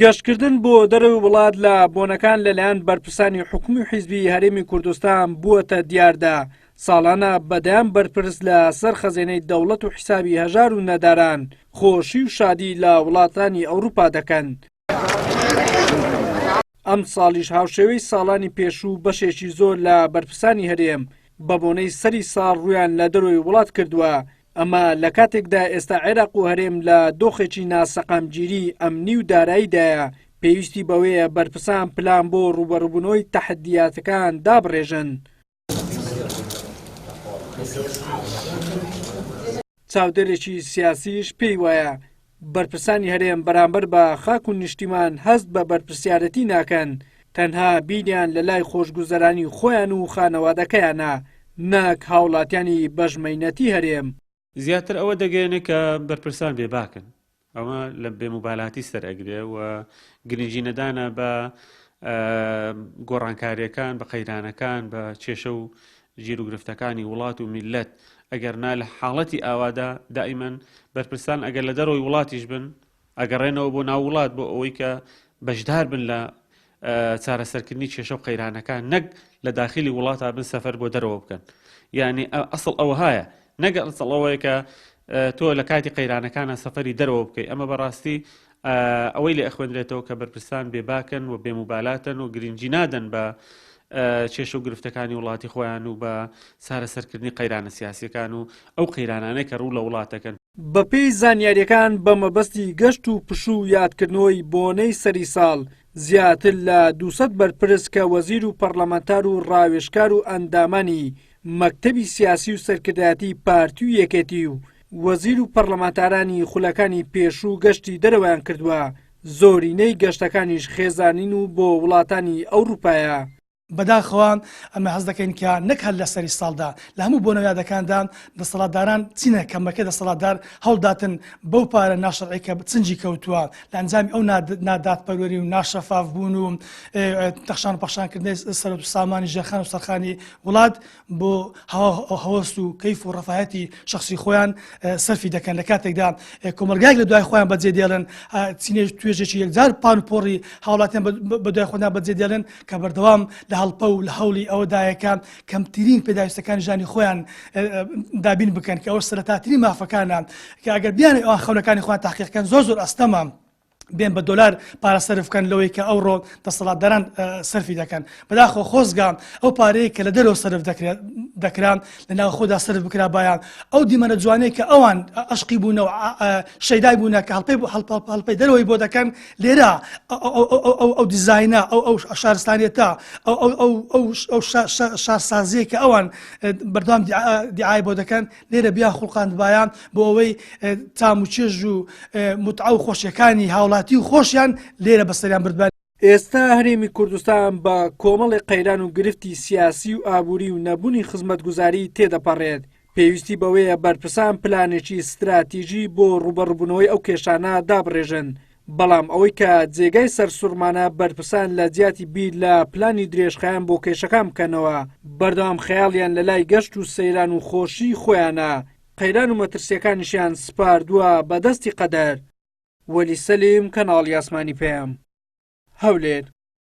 گەشتکردن بۆ دەرەوەی وڵات لە بۆنەکان لەلایەن بەرپرسانی حکومی و حیزبی هەرێمی کوردستان بووەتە دیاردا. ساڵانە بەدەیان بەرپرس لە سەر خەزێنەی دەوڵەت و حیسابی هەژار و نەداران خۆشی و شادی لە وڵاتانی ئەوروپا دەکەن. ئەم ساڵیش هاوشێوەی ساڵانی پێشوو بەشێکی زۆر لە بەرپرسانی هەرێم بە بۆنەی سەری ساڵ ڕویان لە دەرەوەی وڵات کردووە. ئەمە لە کاتێکدا ئێستا عێراق و هەرێم لە دۆخێکی ناسەقامگیری ئەمنی و داراییدایە پێویستی بەوەیە بەرپرسان پلان بۆ ڕوبەڕووبوونەوەی تەحەدیاتەکان دابڕێژن. چاودێرێکی سیاسیش پێی وایە بەرپرسانی هەرێم بەرامبەر بە خاک و نیشتیمان هەست بە بەرپرسیارەتی ناکەن، تەنها بیریان لە لای خۆشگوزەرانی خۆیان و خانەوادەکەیانە، نەک هاوڵاتیانی بەژمەینەتی هەرێم. زیاتر ئەوە دەگەێنێ کە بەرپرسان بێباکن، ئەوە لە بێموبالاتی سەرئەگرێ و گرنگی نەدانە بە گۆڕانکاریەکان، بە قەیرانەکان، بە کێشە و گیر و گرفتەکانی وڵات و میلەت. ئەگەرنا لە حاڵەتی ئاوادا دائیمەن بەرپرسان ئەگەر لە دەرەوەی وڵاتیش بن ئەگەڕێنەوە بۆ ناو وڵات بۆ ئەوەی کە بەشدار بن لە چارەسەرکردنی کێشە و قەیرانەکان، نەک لە داخلی وڵاتە بن سەفەر بۆ دەرەوە بکەن. یعنی ئەسڵ ئەوە هایە، نەگەڵ ئەوەیە کە تۆ لە کاتی قەیرانەکانە سەفەری دەرەوە بکەی. ئەمە بەڕاستی ئەوەی لێ ئەخوێنرێتەوە کە بەرپرسان بێباکن و بێموبالاتن و گرنگی نادەن بە کێشە و گرفتەکانی وڵاتی خۆیان و بە چارەسەرکردنی قەیرانە سیاسیەکان و ئەو قەیرانانەی کە ڕوو لە وڵاتەکەن. بەپێی زانیاریەکان بە مەبەستی گەشت و پشوو یادکردنەوەی بۆنەی سەری ساڵ زیاتر لە 200 بەرپرس کە وەزیر و پەرلەمانتار و ڕاوێژکار و ئەندامانی مەکتەبی سیاسی و سەرکردایەتی پارتی و یەکێتی و وەزیر و پەرلەمانتارانی خولەکانی پێشوو گەشتی دەرەوەیان کردووە. زۆرینەی گەشتەکانیش خێزانین و بۆ وڵاتانی ئەوروپایە. بەداخەوە ئەمە هەز دەکەین کە نەک هەر لە سەری ساڵدا لە هەموو بۆنەویادەکاندا دەسەڵاتداران چینە کەمەکە دەسەڵاتدار هەوڵداتن بەو پارە ناشەرعی کە چنجی کەوتووە لە ئەنجامی ئەو نادادپەروەری و ناشەفاف بوون و تەخشان پەخشانکردنی سەرەت و سامانی ژێرخان و سەرخانی وڵات بۆ هەوەست و کەیف و ڕەفاهەتی شەخسی خۆیان سەرفی دەکەن. لە کاتێکدا کۆمەلگایەک لە دوای خۆیان بەجێ دێڵن، چینێ توێژێکی یەکجار پان و پۆڕی هاوڵاتیان بە دوای خۆیان بەجێ دێڵن کە بەردەوام لە هەڵپە و لە هەوڵی ئەوەدایەکە کەمترین پێداویستەکانی ژانی خۆیان دابین بکەن کە ئەوە سەرەتاترین مافەکانە کە ئەگەر بیانێ ئەوان خەونەکانی خۆیان تاقیقەکەن زۆر ئەستەمە بێن بە دۆلار پارە سەرفکەن لەوەی کە ئەوڕۆ دەسەڵاتداران سەرفی دەکەن. بەداخۆ خۆزگا ئەو پارەیە کە لە دەرەوە سەرف دەکران لە ناو خۆدا سەرف بکرا بایان ئەو دیمەنە جوانەیە کە ئەوان عشقی بوونە و شەیدای بوونە کە هەڵپەی دەرەوەی بۆ دەکەن لێرە ئەو دیزاینە ئەو شارستانیەتە ئەو شارسازیە کە ئەوان بەردەوام دیعای بۆ دەکەن لێرە بیا خوڵقاند بایان بۆ ئەوەی تام و چێژ و متعە و خۆشیەکانی هاوڵاتی و خۆشیان لێرە بەسەریان بردبان. ئێستا هەرێمی کوردستان بە کۆمەڵی قەیران و گرفتی سیاسی و ئابووری و نەبوونی خزمەتگوزاری تێدەپەڕێت. پێویستی بەوەیە بەرپرسان پلانێکی استراتیژی بۆ ڕوبەڕووبوونەوەی ئەو کێشانە دابڕێژن. بەڵام ئەوەی کە جێگای سەرسوورمانە بەرپرسان لە جیاتی بیر لە پلانی درێژخایان بۆ کێشەکان بکەنەوە، بەردەوام خەیاڵیان لە لای گەشت و سەیران و خۆشی خۆیانە، قەیران و مەترسیەکانیشیان سپاردووە بەدەستی قەدەر. وەلی سەلیم، کەناڵی ئاسمانی پێم، هەولێر.